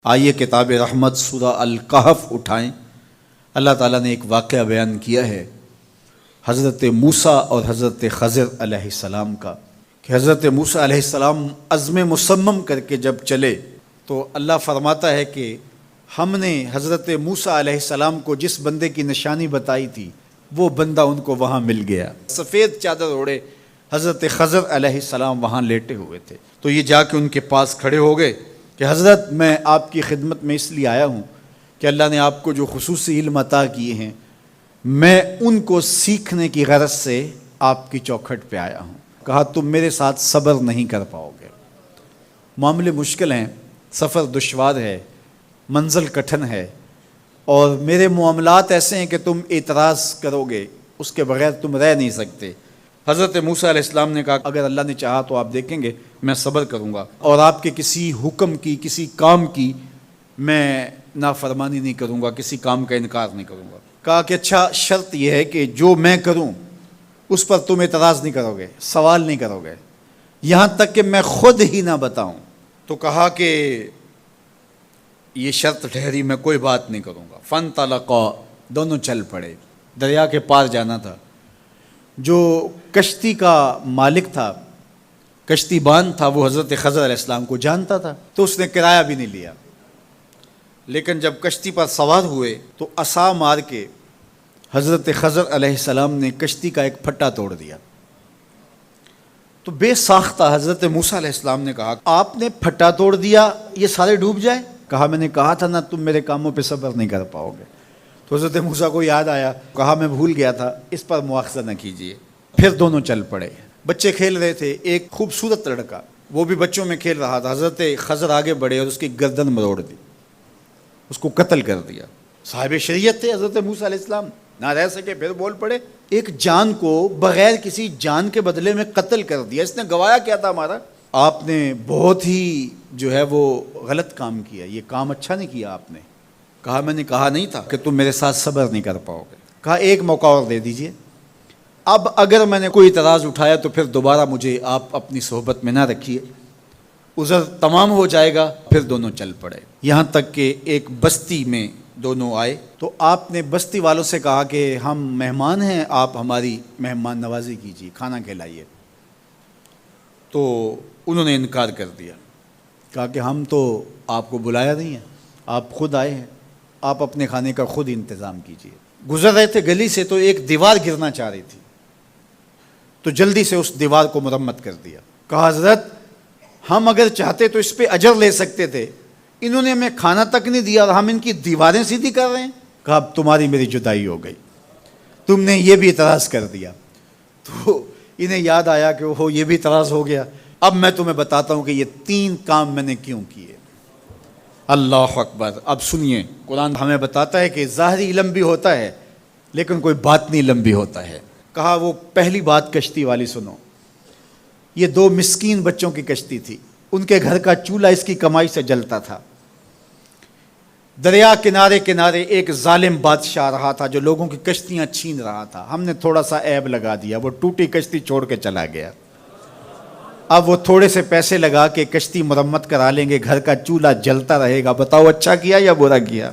آئیے کتاب رحمت سورہ الکہف اٹھائیں۔ اللہ تعالیٰ نے ایک واقعہ بیان کیا ہے حضرت موسیٰ اور حضرت خضر علیہ السلام کا، کہ حضرت موسیٰ علیہ السلام عزم مصمم کر کے جب چلے تو اللہ فرماتا ہے کہ ہم نے حضرت موسیٰ علیہ السلام کو جس بندے کی نشانی بتائی تھی وہ بندہ ان کو وہاں مل گیا۔ سفید چادر اوڑھے حضرت خضر علیہ السلام وہاں لیٹے ہوئے تھے، تو یہ جا کے ان کے پاس کھڑے ہو گئے کہ حضرت میں آپ کی خدمت میں اس لیے آیا ہوں کہ اللہ نے آپ کو جو خصوصی علم عطا کیے ہیں میں ان کو سیکھنے کی غرض سے آپ کی چوکھٹ پہ آیا ہوں۔ کہا تم میرے ساتھ صبر نہیں کر پاؤ گے، معاملے مشکل ہیں، سفر دشوار ہے، منزل کٹھن ہے، اور میرے معاملات ایسے ہیں کہ تم اعتراض کرو گے اس کے بغیر تم رہ نہیں سکتے۔ حضرت موسیٰ علیہ السلام نے کہا اگر اللہ نے چاہا تو آپ دیکھیں گے میں صبر کروں گا اور آپ کے کسی حکم کی کسی کام کی میں نافرمانی نہیں کروں گا، کسی کام کا انکار نہیں کروں گا۔ کہا کہ اچھا شرط یہ ہے کہ جو میں کروں اس پر تم اعتراض نہیں کرو گے، سوال نہیں کرو گے، یہاں تک کہ میں خود ہی نہ بتاؤں۔ تو کہا کہ یہ شرط ٹھہری، میں کوئی بات نہیں کروں گا۔ فانطلقا، دونوں چل پڑے، دریا کے پار جانا تھا۔ جو کشتی کا مالک تھا، کشتی بان تھا، وہ حضرت خضر علیہ السلام کو جانتا تھا تو اس نے کرایہ بھی نہیں لیا، لیکن جب کشتی پر سوار ہوئے تو عصا مار کے حضرت خضر علیہ السلام نے کشتی کا ایک پھٹا توڑ دیا۔ تو بے ساختہ حضرت موسیٰ علیہ السلام نے کہا آپ نے پھٹا توڑ دیا، یہ سارے ڈوب جائے؟ کہا میں نے کہا تھا نا تم میرے کاموں پہ صبر نہیں کر پاؤ گے۔ تو حضرت موسیٰ کو یاد آیا، کہا میں بھول گیا تھا، اس پر مواخذہ نہ کیجیے۔ پھر دونوں چل پڑے، بچے کھیل رہے تھے، ایک خوبصورت لڑکا وہ بھی بچوں میں کھیل رہا تھا۔ حضرت خضر آگے بڑھے اور اس کی گردن مروڑ دی، اس کو قتل کر دیا۔ صاحب شریعت تھے حضرت موسیٰ علیہ السلام، نہ رہ سکے، پھر بول پڑے ایک جان کو بغیر کسی جان کے بدلے میں قتل کر دیا، اس نے گوایا کیا تھا ہمارا؟ آپ نے بہت ہی جو ہے وہ غلط کام کیا، یہ کام اچھا نہیں کیا آپ نے۔ کہا میں نے کہا نہیں تھا کہ تم میرے ساتھ صبر نہیں کر پاؤ گے۔ کہا ایک موقع اور دے دیجئے، اب اگر میں نے کوئی اعتراض اٹھایا تو پھر دوبارہ مجھے آپ اپنی صحبت میں نہ رکھیے، عذر تمام ہو جائے گا۔ پھر دونوں چل پڑے، یہاں تک کہ ایک بستی میں دونوں آئے تو آپ نے بستی والوں سے کہا کہ ہم مہمان ہیں، آپ ہماری مہمان نوازی کیجیے، کھانا کھلائیے۔ تو انہوں نے انکار کر دیا، کہا کہ ہم تو آپ کو بلایا نہیں ہے، آپ خود آئے ہیں، آپ اپنے کھانے کا خود انتظام کیجیے۔ گزر رہے تھے گلی سے تو ایک دیوار گرنا چاہ رہی تھی، تو جلدی سے اس دیوار کو مرمت کر دیا۔ کہا حضرت ہم اگر چاہتے تو اس پہ اجر لے سکتے تھے، انہوں نے ہمیں کھانا تک نہیں دیا اور ہم ان کی دیواریں سیدھی کر رہے ہیں۔ کہا اب تمہاری میری جدائی ہو گئی، تم نے یہ بھی اعتراض کر دیا۔ تو انہیں یاد آیا کہ وہ یہ بھی اعتراض ہو گیا۔ اب میں تمہیں بتاتا ہوں کہ یہ 3 کام میں نے کیوں کیے۔ اللہ اکبر۔ اب سنیے، قرآن ہمیں بتاتا ہے کہ ظاہری علم بھی ہوتا ہے لیکن کوئی باطنی علم بھی ہوتا ہے۔ کہا وہ پہلی بات کشتی والی سنو، یہ 2 مسکین بچوں کی کشتی تھی، ان کے گھر کا چولہا اس کی کمائی سے جلتا تھا۔ دریا کنارے کنارے ایک ظالم بادشاہ رہا تھا جو لوگوں کی کشتیاں چھین رہا تھا، ہم نے تھوڑا سا عیب لگا دیا، وہ ٹوٹی کشتی چھوڑ کے چلا گیا۔ اب وہ تھوڑے سے پیسے لگا کے کشتی مرمت کرا لیں گے، گھر کا چولہا جلتا رہے گا، بتاؤ اچھا کیا یا برا کیا؟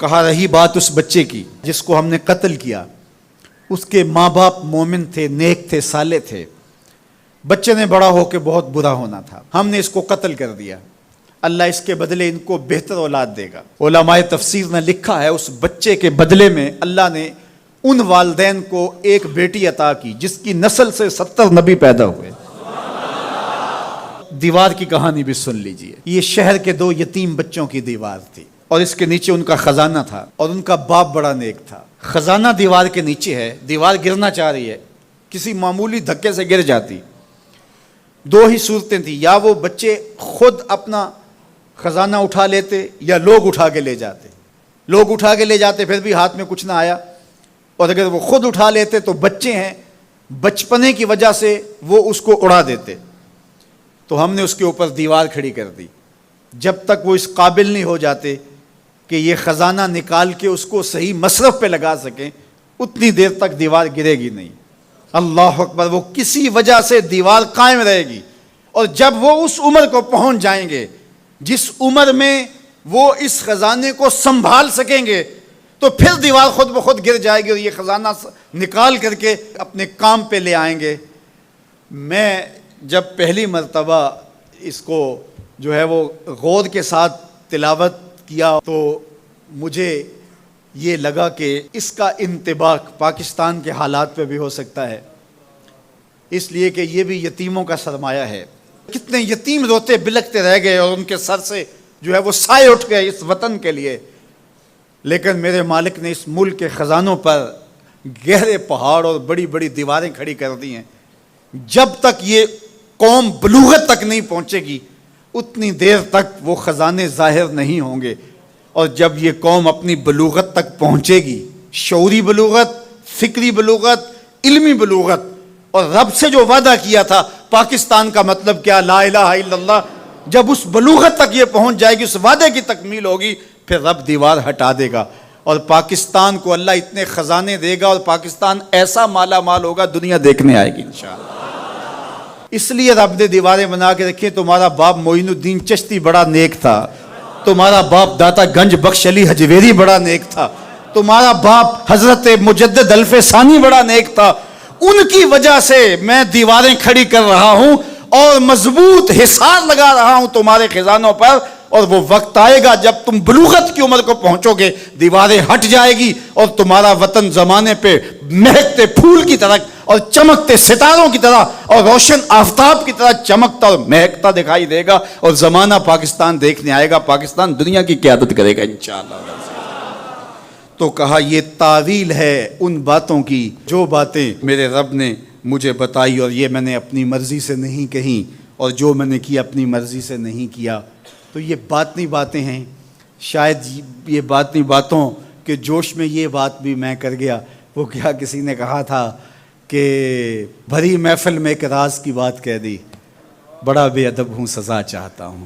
کہا رہی بات اس بچے کی جس کو ہم نے قتل کیا، اس کے ماں باپ مومن تھے، نیک تھے، صالح تھے، بچے نے بڑا ہو کے بہت برا ہونا تھا، ہم نے اس کو قتل کر دیا، اللہ اس کے بدلے ان کو بہتر اولاد دے گا۔ علماء تفسیر نے لکھا ہے اس بچے کے بدلے میں اللہ نے ان والدین کو ایک بیٹی عطا کی جس کی نسل سے 70 نبی پیدا ہوئے۔ دیوار کی کہانی بھی سن لیجئے، یہ شہر کے 2 یتیم بچوں کی دیوار تھی اور اس کے نیچے ان کا خزانہ تھا اور ان کا باپ بڑا نیک تھا۔ خزانہ دیوار کے نیچے ہے، دیوار گرنا چاہ رہی ہے، کسی معمولی دھکے سے گر جاتی۔ 2 ہی صورتیں تھیں، یا وہ بچے خود اپنا خزانہ اٹھا لیتے یا لوگ اٹھا کے لے جاتے۔ لوگ اٹھا کے لے جاتے پھر بھی ہاتھ میں کچھ نہ آیا، اور اگر وہ خود اٹھا لیتے تو بچے ہیں، بچپنے کی وجہ سے وہ اس کو اڑا دیتے۔ تو ہم نے اس کے اوپر دیوار کھڑی کر دی، جب تک وہ اس قابل نہیں ہو جاتے کہ یہ خزانہ نکال کے اس کو صحیح مصرف پہ لگا سکیں، اتنی دیر تک دیوار گرے گی نہیں۔ اللہ اکبر۔ وہ کسی وجہ سے دیوار قائم رہے گی، اور جب وہ اس عمر کو پہنچ جائیں گے جس عمر میں وہ اس خزانے کو سنبھال سکیں گے تو پھر دیوار خود بخود گر جائے گی اور یہ خزانہ نکال کر کے اپنے کام پہ لے آئیں گے۔ میں جب پہلی مرتبہ اس کو جو ہے وہ غور کے ساتھ تلاوت کیا تو مجھے یہ لگا کہ اس کا انطباق پاکستان کے حالات پہ بھی ہو سکتا ہے، اس لیے کہ یہ بھی یتیموں کا سرمایہ ہے۔ کتنے یتیم روتے بلکتے رہ گئے اور ان کے سر سے جو ہے وہ سائے اٹھ گئے اس وطن کے لیے، لیکن میرے مالک نے اس ملک کے خزانوں پر گہرے پہاڑ اور بڑی بڑی دیواریں کھڑی کر دی ہیں۔ جب تک یہ قوم بلوغت تک نہیں پہنچے گی اتنی دیر تک وہ خزانے ظاہر نہیں ہوں گے، اور جب یہ قوم اپنی بلوغت تک پہنچے گی، شعوری بلوغت، فکری بلوغت، علمی بلوغت، اور رب سے جو وعدہ کیا تھا پاکستان کا مطلب کیا، لا الہ الا اللہ، جب اس بلوغت تک یہ پہنچ جائے گی، اس وعدے کی تکمیل ہوگی، پھر رب دیوار ہٹا دے گا اور پاکستان کو اللہ اتنے خزانے دے گا اور پاکستان ایسا مالا مال ہوگا دنیا دیکھنے آئے گی انشاءاللہ۔ اس لیے رب نے دیواریں بنا کے رکھی۔ تمہارا باپ معین الدین چشتی بڑا نیک تھا، تمہارا باپ داتا گنج بخش علی حجویری بڑا نیک تھا، تمہارا باپ حضرت مجدد الف ثانی بڑا نیک تھا، ان کی وجہ سے میں دیواریں کھڑی کر رہا ہوں اور مضبوط حصار لگا رہا ہوں تمہارے خزانوں پر، اور وہ وقت آئے گا جب تم بلوغت کی عمر کو پہنچو گے دیواریں ہٹ جائے گی اور تمہارا وطن زمانے پہ مہکتے پھول کی طرح اور چمکتے ستاروں کی طرح اور روشن آفتاب کی طرح چمکتا اور مہکتا دکھائی دے گا، اور زمانہ پاکستان دیکھنے آئے گا، پاکستان دنیا کی قیادت کرے گا انشاءاللہ۔ تو کہا یہ تعویل ہے ان باتوں کی جو باتیں میرے رب نے مجھے بتائی، اور یہ میں نے اپنی مرضی سے نہیں کہیں، اور جو میں نے کیا اپنی مرضی سے نہیں کیا۔ تو یہ باطنی باتیں ہیں، شاید یہ باطنی باتوں کے جوش میں یہ بات بھی میں کر گیا۔ وہ کیا کسی نے کہا تھا کہ بھری محفل میں ایک راز کی بات کہہ دی، بڑا بے ادب ہوں سزا چاہتا ہوں۔